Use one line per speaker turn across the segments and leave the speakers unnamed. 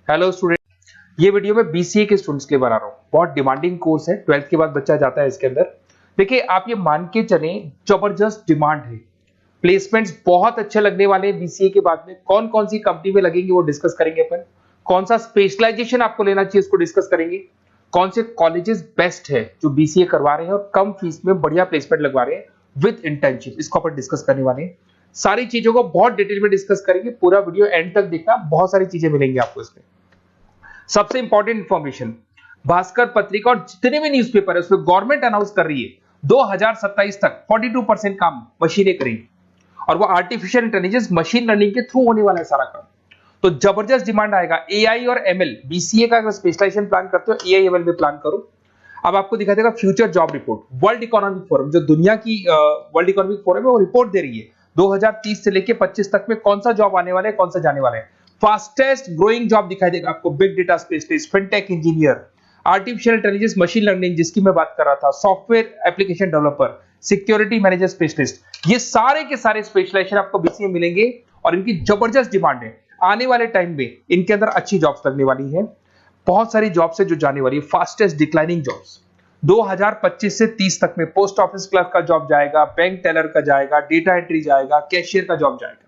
Hello student, ये video मैं BCA के स्टूडेंट्स के लिए बना रहा हूँ। बहुत डिमांडिंग कोर्स है, 12th के बाद बच्चा जाता है इसके अंदर। देखिए, आप ये मान के चलें, जबरदस्त डिमांड है। प्लेसमेंट्स बहुत अच्छे लगने वाले हैं बीसीए के बाद में। कौन कौन सी कंपनी में लगेंगे वो डिस्कस करेंगे अपन। कौन सा स्पेशलाइजेशन आपको लेना चाहिए उसको डिस्कस करेंगे। कौन से कॉलेजेस बेस्ट है जो बीसीए करवा रहे हैं और कम फीस में बढ़िया प्लेसमेंट लगवा रहे हैं विद इंटर्नशिप, इसको अपन डिस्कस करने वाले हैं। सारी चीजों को बहुत डिटेल में डिस्कस करेंगे। पूरा वीडियो एंड तक देखना, बहुत सारी चीजें मिलेंगी आपको इसमें। सबसे इंपॉर्टेंट इंफॉर्मेशन, भास्कर पत्रिका और जितने भी न्यूज़पेपर है उसमें गवर्नमेंट अनाउंस कर रही है 2027 तक 42% काम मशीनें करेंगी और वो आर्टिफिशियल इंटेलिजेंस मशीन लर्निंग के थ्रू होने वाला है सारा काम। तो जबरदस्त डिमांड आएगा। एआई और एमएल, बीसीए का अगर स्पेशलाइजेशन प्लान करते हो एआई एमएल में प्लान करो। अब आपको दिखा देगा future job report. World economic forum, जो दुनिया की वर्ल्ड इकोनॉमिक फोरम है, वो रिपोर्ट दे रही है 2030 से लेके 25 तक में कौन सा जॉब आने वाला है, कौन सा जाने वाला है। फास्टेस्ट ग्रोइंग जॉब दिखाई देगा आपको, big data specialist, fintech engineer, artificial intelligence machine learning जिसकी मैं बात कर रहा था, software application developer, security manager specialist. ये सारे के सारे स्पेशलाइजेशन आपको बीसीए में मिलेंगे और इनकी जबरदस्त डिमांड है। आने वाले टाइम में इनके अंदर अच्छी जॉब्स लगने वाली है। बहुत सारी जॉब्स है जो जाने वाली है। फास्टेस्ट डिक्लाइनिंग जॉब्स 2025 से 30 तक में पोस्ट ऑफिस क्लर्क का जॉब जाएगा, बैंक टेलर का जाएगा, डेटा एंट्री जाएगा, कैशियर का जॉब जाएगा।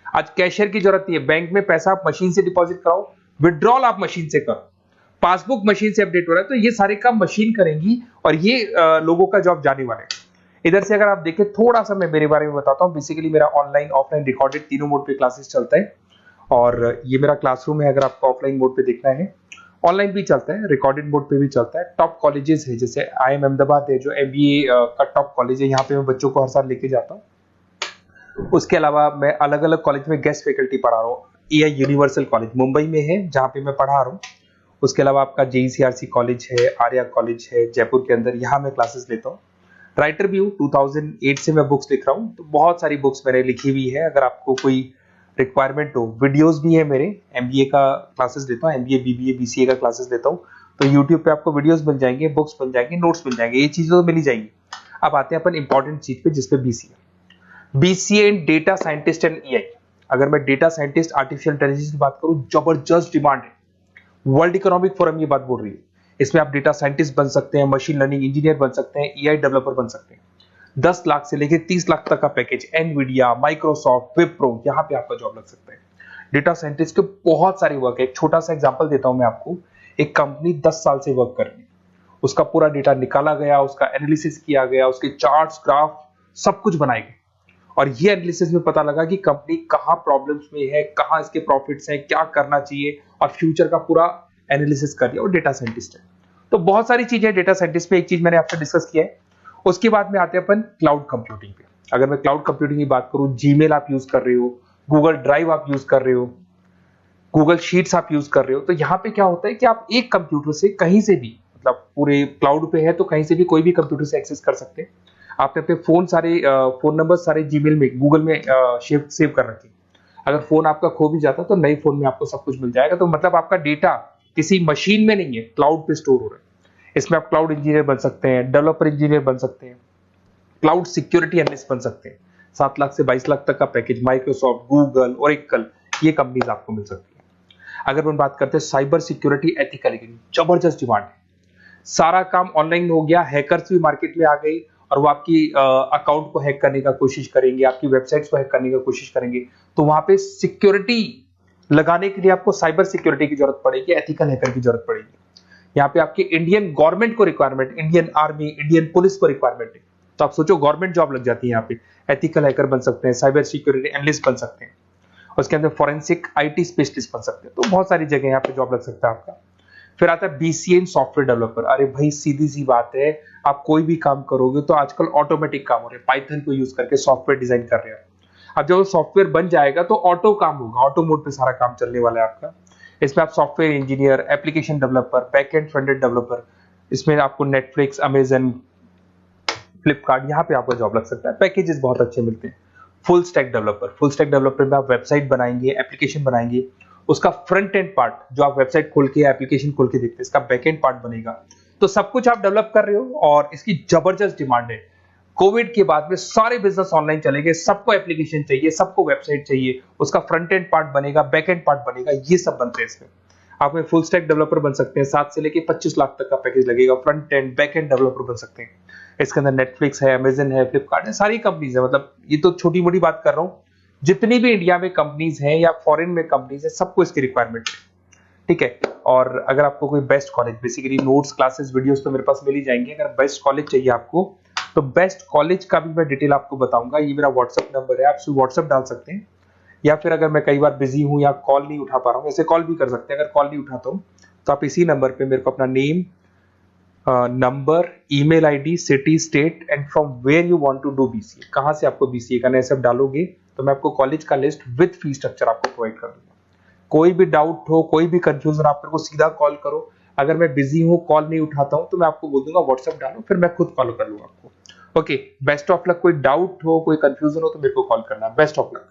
आज कैशियर की जरूरत नहीं है। बैंक में पैसा आप मशीन से डिपॉजिट कराओ, विड्रॉल आप मशीन से करो, पासबुक मशीन से अपडेट हो रहा है, तो ये सारे काम मशीन करेंगी और ये लोगों का जॉब जाने वाले हैं। इधर से अगर आप देखें, थोड़ा सा मैं मेरे बारे में बताता हूँ। बेसिकली मेरा ऑनलाइन ऑफलाइन रिकॉर्डेड तीनों मोड पे क्लासेस चलता है और ये मेरा क्लासरूम है। अगर आपको ऑफलाइन मोड पे देखना है, ऑनलाइन भी चलता है, रिकॉर्डेड मोड पे भी चलता है। टॉप कॉलेजेस है, जैसे IIM अहमदाबाद है जो MBA का टॉप कॉलेज है, यहाँ पे मैं बच्चों को हर साल लेके जाता हूँ। उसके अलावा मैं अलग अलग कॉलेज में गेस्ट फैकल्टी पढ़ा रहा हूँ। AI यूनिवर्सल कॉलेज मुंबई में है जहाँ पे मैं पढ़ा रहा हूँ। उसके अलावा आपका JECRC कॉलेज है, आर्या कॉलेज है जयपुर के अंदर, यहाँ मैं क्लासेस लेता हूँ। राइटर भी हूँ, 2008 से मैं बुक्स लिख रहा हूँ, तो बहुत सारी बुक्स मैंने लिखी हुई है। अगर आपको कोई रिक्वायरमेंट हो, वीडियोस भी है मेरे। MBA का क्लासेस लेता हूँ, MBA BBA BCA का क्लासेस लेता हूँ, तो यूट्यूब पे आपको वीडियोस मिल जाएंगे, बुक्स मिल जाएंगे, नोट्स मिल जाएंगे, ये चीजें तो मिल ही जाएंगी। अब आते हैं अपन इंपॉर्टेंट चीज पे, जिसपे BCA in data scientist and AI। अगर मैं डेटा साइंटिस्ट आर्टिफिशियल इंटेलिजेंस की बात करूं, जबरदस्त डिमांड है। वर्ल्ड इकोनॉमिक फोरम ये बात बोल रही है। इसमें आप डेटा साइंटिस्ट बन सकते हैं, मशीन लर्निंग इंजीनियर बन सकते हैं, AI डेवलपर बन सकते हैं। 10 लाख से लेकर 30 लाख तक का पैकेज, एनवीडिया, माइक्रोसॉफ्ट, विप्रो, यहाँ पे आपका जॉब लग सकता है। डेटा साइंटिस्ट के बहुत सारे वर्क है। एक छोटा सा एग्जांपल देता हूं मैं आपको। एक कंपनी 10 साल से वर्क कर रही है, उसका पूरा डेटा निकाला गया, उसका एनालिसिस किया गया, उसके चार्ट्स, ग्राफ सब कुछ बनाए गए और ये एनालिसिस में पता लगा कि कंपनी कहां प्रॉब्लम्स में है, कहां इसके प्रॉफिट्स हैं, क्या करना चाहिए, और फ्यूचर का पूरा एनालिसिस कर दिया। और डेटा साइंटिस्ट है। तो बहुत सारी चीजें डेटा साइंटिस्ट में। एक चीज मैंने आपसे डिस्कस किया है। उसके बाद में आते हैं अपन क्लाउड कंप्यूटिंग पे। अगर मैं क्लाउड कंप्यूटिंग की बात करूं, जीमेल आप यूज कर रहे हो, गूगल ड्राइव आप यूज कर रहे हो, गूगल शीट्स आप यूज कर रहे हो, तो यहाँ पे क्या होता है कि आप एक कंप्यूटर से कहीं से भी, मतलब पूरे क्लाउड पे है तो कहीं से भी कोई भी कंप्यूटर से एक्सेस कर सकते हैं। आपने अपने फोन नंबर सारे जीमेल में, गूगल में सेव कर रखे। अगर फोन आपका खो भी जाता तो नए फोन में आपको सब कुछ मिल जाएगा। तो मतलब आपका डेटा किसी मशीन में नहीं है, क्लाउड पे स्टोर हो रहा है। इसमें आप क्लाउड इंजीनियर बन सकते हैं, डेवलपर इंजीनियर बन सकते हैं, क्लाउड सिक्योरिटी एनालिस्ट बन सकते हैं। 7 लाख से 22 लाख तक का पैकेज, माइक्रोसॉफ्ट, गूगल, ओरेकल, ये कंपनीज आपको मिल सकती है। अगर हम बात करते हैं साइबर सिक्योरिटी एथिकल, जबरदस्त डिमांड है। सारा काम ऑनलाइन हो गया, हैकर्स भी मार्केट में आ गई और वो आपकी अकाउंट को हैक करने का कोशिश करेंगे, आपकी वेबसाइट्स को हैक करने का कोशिश करेंगे। तो वहां पे सिक्योरिटी लगाने के लिए आपको साइबर सिक्योरिटी की जरूरत पड़ेगी, एथिकल हैकर की जरूरत पड़ेगी। यहाँ पे आपकी इंडियन गवर्नमेंट को requirement, Indian army, Indian police को रिक्वायरमेंट है। तो आप सोचो, गवर्नमेंट जॉब लग जाती है यहाँ पे। एथिकल हैकर बन सकते हैं, साइबर सिक्योरिटी एनालिस्ट बन सकते हैं, उसके अंदर फॉरेंसिक IT स्पेशलिस्ट बन सकते हैं। तो बहुत सारी जगह यहाँ पे जॉब लग सकता है आपका। फिर आता है BCA इन सॉफ्टवेयर डेवलपर। अरे भाई, सीधी सी बात है, आप कोई भी काम करोगे तो आजकल ऑटोमेटिक काम हो रहे हैं, पाइथन को यूज करके सॉफ्टवेयर डिजाइन कर रहे हैं। अब जब सॉफ्टवेयर बन जाएगा तो ऑटो काम होगा, ऑटो मोड पे सारा काम चलने वाला है आपका। इसमें आप software engineer, application developer, backend front-end developer, इसमें आपको नेटफ्लिक्स, अमेजन, फ्लिपकार्ट, यहाँ पे आपको जॉब लग सकता है। पैकेजेस बहुत अच्छे मिलते हैं। फुल स्टैक डेवलपर में आप वेबसाइट बनाएंगे, एप्लीकेशन बनाएंगे, उसका फ्रंट एंड पार्ट जो आप वेबसाइट खोल के, एप्लीकेशन खोल के देखते हैं, इसका बैक एंड पार्ट बनेगा। तो सब कुछ आप डेवलप कर रहे हो और इसकी जबरदस्त डिमांड है। कोविड के बाद में सारे बिजनेस ऑनलाइन चले गए, सबको एप्लीकेशन चाहिए, सबको वेबसाइट चाहिए, उसका फ्रंट एंड पार्ट बनेगा, बैक एंड पार्ट बनेगा, ये सब बनते हैं इसमें। आप में फुल स्टैक डेवलपर बन सकते हैं, 7 से लेके 25 लाख तक का पैकेज लगेगा। Front end back end developer बन सकते हैं। इसके अंदर नेटफ्लिक्स है, अमेजन है, फ्लिपकार्ट है, सारी कंपनीज है। मतलब ये तो छोटी मोटी बात कर रहा हूँ, जितनी भी इंडिया में कंपनीज हैं या फॉरेन में कंपनीज है, सबको इसकी रिक्वायरमेंट है। ठीक है। और अगर आपको कोई best college, basically notes, classes, videos तो मेरे पास मिल ही जाएंगे। अगर बेस्ट कॉलेज चाहिए आपको, तो बेस्ट कॉलेज का भी मैं डिटेल आपको बताऊंगा। ये मेरा व्हाट्सअप नंबर है, आप व्हाट्सअप डाल सकते हैं, या फिर अगर मैं कई बार बिजी हूं या कॉल नहीं उठा पा रहा हूं, ऐसे कॉल भी कर सकते हैं। अगर कॉल नहीं उठाता हूं तो आप इसी नंबर पे मेरे को अपना name, number, email ID, city, state and from where you want to do BCA, कहां से आपको बीसीए करना है, सब डालोगे तो मैं आपको कॉलेज का लिस्ट विद फी स्ट्रक्चर आपको प्रोवाइड कर दूंगा। कोई भी डाउट हो, कोई भी कंफ्यूजन, आप मेरे को सीधा कॉल करो। अगर मैं बिजी हूं, कॉल नहीं उठाता हूं, तो मैं आपको बोल दूंगा व्हाट्सएप डालो, फिर मैं खुद कॉल कर लूंगा आपको। Okay, best of luck. कोई डाउट हो, कोई कंफ्यूजन हो तो मेरे को कॉल करना। Best of luck.